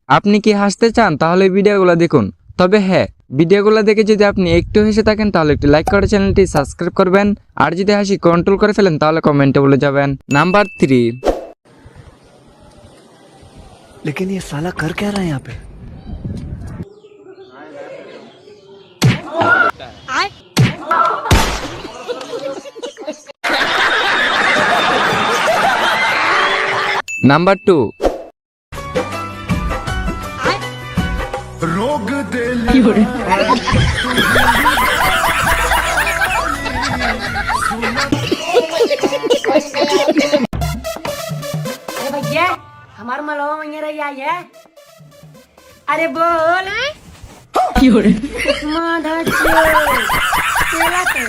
আপনি কি হাসতে চান তাহলে ভিডিওগুলো দেখুন। তবে হ্যাঁ, ভিডিওগুলো দেখে যদি আপনি একটু হেসে থাকেন তাহলে একটু লাইক করে চ্যানেলটি সাবস্ক্রাইব করবেন। আর যদি হাসি কন্ট্রোল করে ফেলেন তাহলে কমেন্টে বলে যাবেন। নাম্বার 3। लेकिन ये साला कर क्या रहा है यहाँ पे? নাম্বার 2। रोग दे अरे भैया हमार मलवा मंगे रही आई है। अरे बोल माधा चेला तो